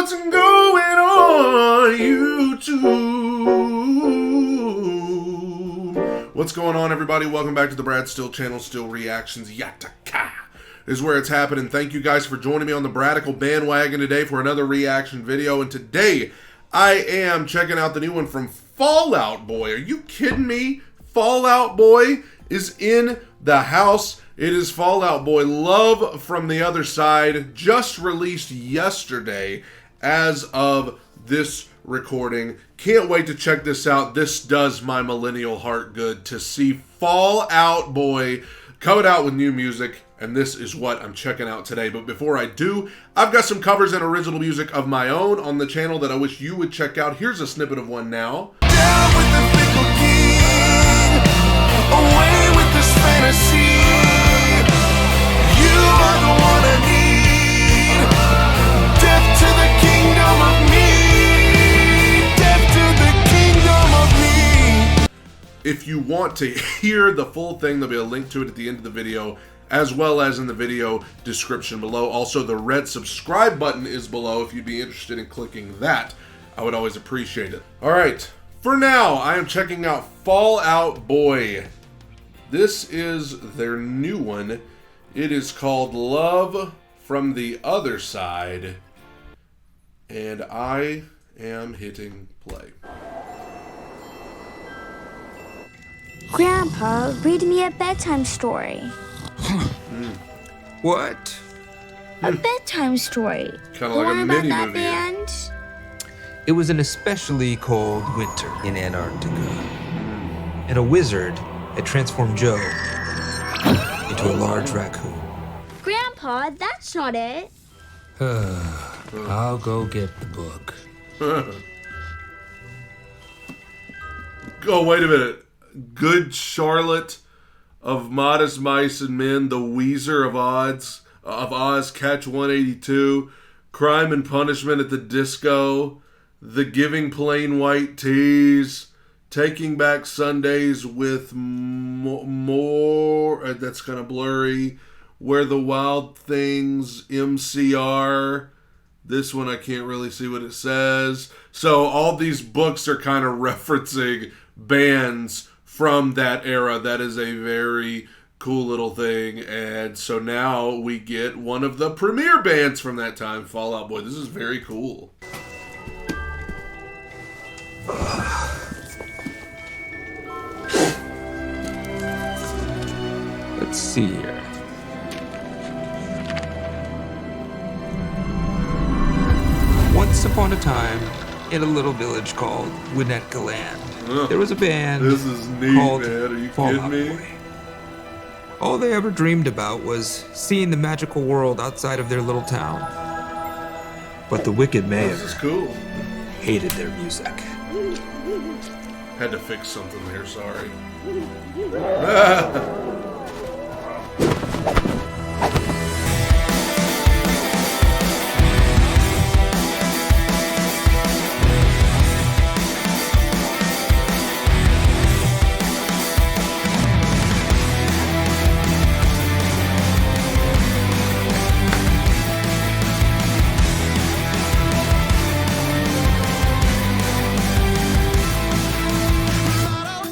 What's going on YouTube? What's going on, everybody? Welcome back to the Brad Steele channel. Steele Reactions Yataka is where it's happening. Thank you guys for joining me on the Bradical bandwagon today for another reaction video. And today I am checking out the new one from Fall Out Boy. Are you kidding me? Fall Out Boy is in the house. It is Fall Out Boy, Love from the Other Side, just released yesterday as of this recording. Can't wait to check this out. This does my millennial heart good to see Fall Out Boy coming out with new music, and this is what I'm checking out today. But before I do, I've got some covers and original music of my own on the channel that I wish you would check out. Here's a snippet of one now. Down with the fickle king, away with this fantasy. You are the one I need. Death to the kingdom of me. Death to the kingdom of me. If you want to hear the full thing, there'll be a link to it at the end of the video, as well as in the video description below. Also, the red subscribe button is below if you'd be interested in clicking that. I would always appreciate it. All right, for now, I am checking out Fall Out Boy. This is their new one. It is called Love from the Other Side, and I am hitting play. Grandpa, read me a bedtime story. What? A bedtime story. Kind of The like one a about mini that movie. band? It was an especially cold winter in Antarctica, and a wizard had transformed Joe into a large raccoon. Grandpa, that's not it. I'll go get the book. Oh, wait a minute. Good Charlotte of Modest Mice and Men, The Weezer of Oz, Catch 182, Crime and Punishment at the Disco, The Giving Plain White Tees, Taking Back Sundays with more, that's kind of blurry, Where the Wild Things, MCR. This one I can't really see what it says. So all these books are kind of referencing bands from that era. That is a very cool little thing. And so now we get one of the premier bands from that time, Fall Out Boy. This is very cool. Let's see here. Once upon a time, in a little village called Winnetka, there was a band This is neat, called man. Are you Fall kidding Out me? Boy. All they ever dreamed about was seeing the magical world outside of their little town. But the wicked mayor This is cool. hated their music. Had to fix something there, sorry.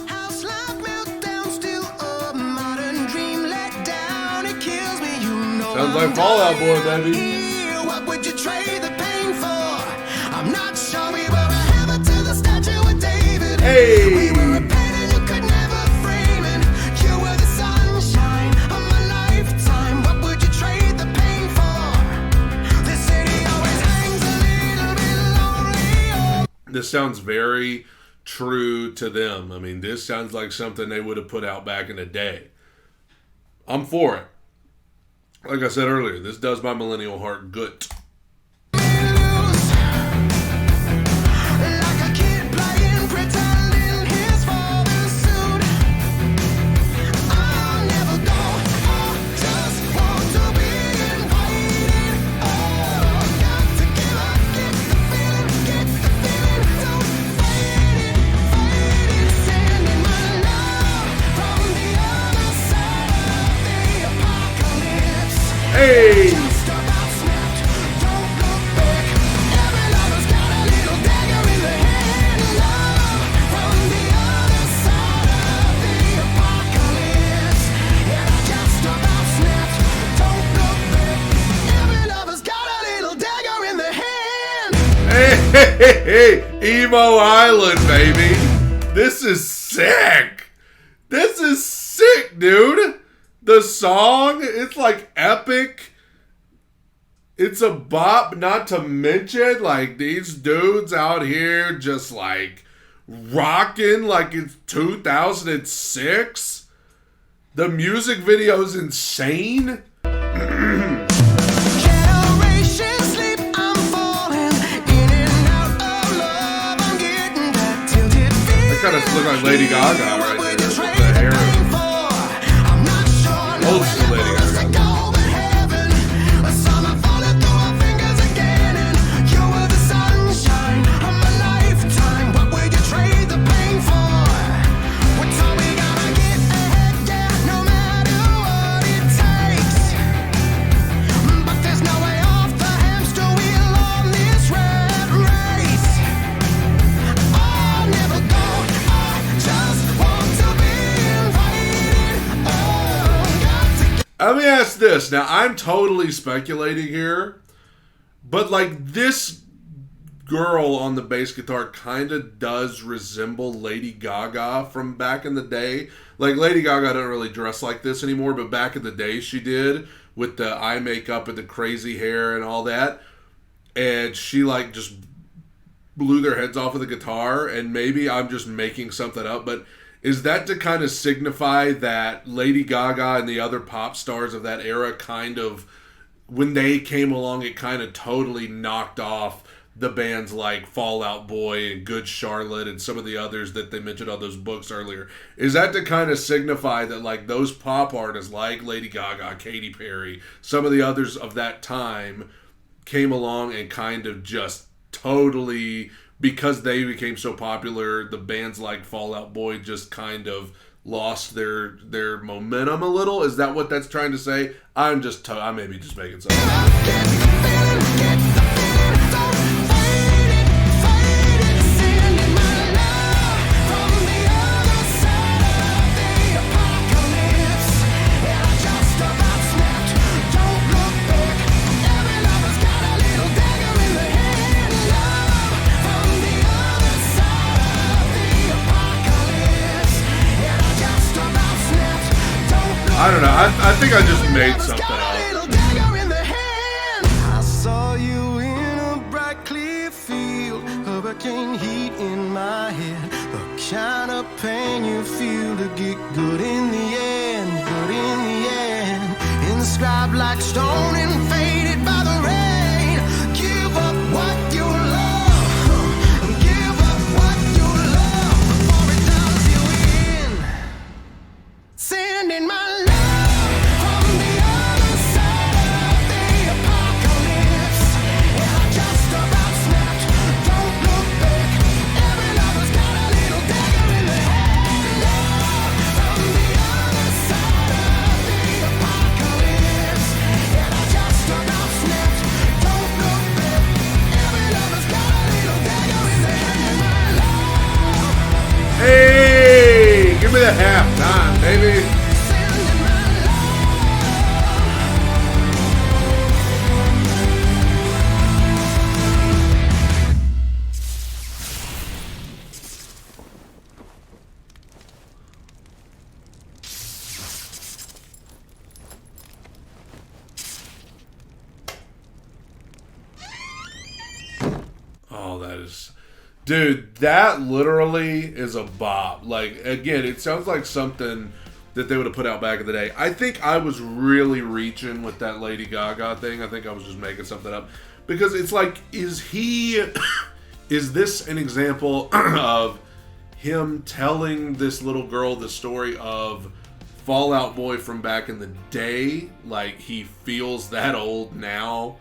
House life meltdown, still a modern dream let down. It kills me, you know. Sounds like Fall Out Boy, baby. What would you trade the pain for? I'm not sure we were a hammer to the statue of David. Hey! We were a painting you could never frame, and you were the sunshine of my lifetime. What would you trade the pain for? This city always hangs a little bit lonely. This sounds very true to them. I mean, this sounds like something they would have put out back in the day. I'm for it. Like I said earlier, this does my millennial heart good. Like a kid playing pretend in his father's suit. I'll never go. I just want to be invited. Oh, got to give up, get the feeling, don't fade it, sending my love from the other side of the apocalypse. Hey! Just about snapped, don't look back. Hey, Emo Island, baby. This is sick. This is sick, dude. The song, it's like epic. It's a bop, not to mention, like, these dudes out here just, like, rocking like it's 2006. The music video is insane. That kind of looks like Lady Gaga right there. With the hair. Old school Lady Gaga. Let me ask this. Now, I'm totally speculating here, but like this girl on the bass guitar kind of does resemble Lady Gaga from back in the day. Like, Lady Gaga doesn't really dress like this anymore, but back in the day she did, with the eye makeup and the crazy hair and all that. And she like just blew their heads off with the guitar, and maybe I'm just making something up, but is that to kind of signify that Lady Gaga and the other pop stars of that era kind of, when they came along, it kind of totally knocked off the bands like Fall Out Boy and Good Charlotte and some of the others that they mentioned on those books earlier? Is that to kind of signify that like those pop artists like Lady Gaga, Katy Perry, some of the others of that time came along and kind of just totally, because they became so popular, the bands like Fall Out Boy just kind of lost their momentum a little? Is that what that's trying to say? I may be just making something up. I don't know. I think I just made something up. I saw you in a bright clear field, hurricane heat in my head, the kind of pain you feel to get good in the end, inscribed like stone and faded by the rain. Give up what you love, give up what you love before it does you in. Sending my love. Hey, give me the halftime, baby. Oh, that is... Dude, that literally is a bop. Like, again, it sounds like something that they would have put out back in the day. I think I was really reaching with that Lady Gaga thing. I think I was just making something up. Because it's like, is this an example of him telling this little girl the story of Fall Out Boy from back in the day? Like, he feels that old now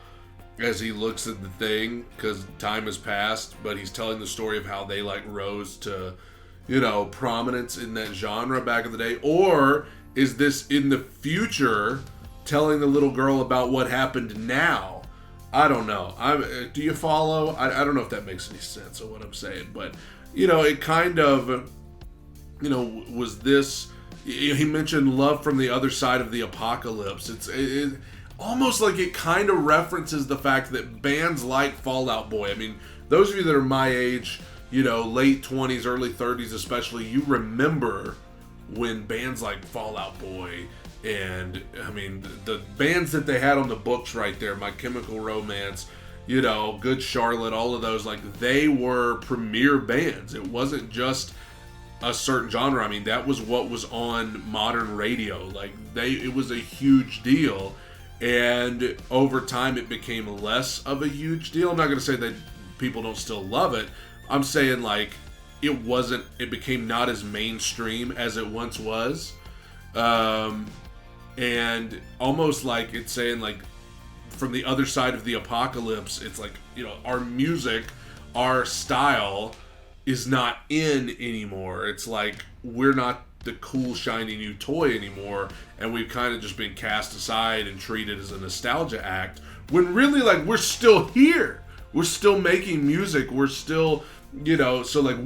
as he looks at the thing, because time has passed, but he's telling the story of how they like rose to, you know, prominence in that genre back in the day? Or is this in the future telling the little girl about what happened now? I don't know. Do you follow? I don't know if that makes any sense of what I'm saying, but, you know, it kind of, you know, was this, he mentioned love from the other side of the apocalypse. almost like it kind of references the fact that bands like Fall Out Boy, I mean, those of you that are my age, you know, late 20s, early 30s especially, you remember when bands like Fall Out Boy and, I mean, the bands that they had on the books right there, My Chemical Romance, you know, Good Charlotte, all of those, like, they were premier bands. It wasn't just a certain genre. I mean, that was what was on modern radio. Like, it was a huge deal. And over time, it became less of a huge deal. I'm not going to say that people don't still love it. I'm saying, like, it became not as mainstream as it once was. And almost like it's saying, like, from the other side of the apocalypse, it's like, you know, our music, our style is not in anymore. It's like we're not the cool, shiny new toy anymore, and we've kind of just been cast aside and treated as a nostalgia act, when really, like, we're still here. We're still making music. We're still, you know, so, like,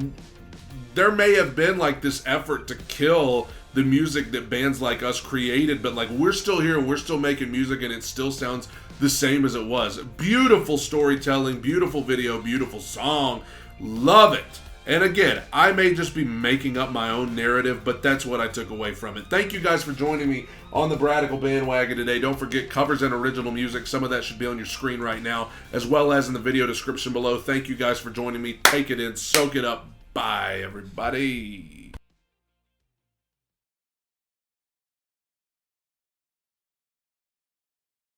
there may have been, like, this effort to kill the music that bands like us created, but, like, we're still here and we're still making music, and it still sounds the same as it was. Beautiful storytelling, beautiful video, beautiful song. Love it. And again, I may just be making up my own narrative, but that's what I took away from it. Thank you guys for joining me on the Bradical Bandwagon today. Don't forget, covers and original music. Some of that should be on your screen right now, as well as in the video description below. Thank you guys for joining me. Take it in, soak it up. Bye, everybody.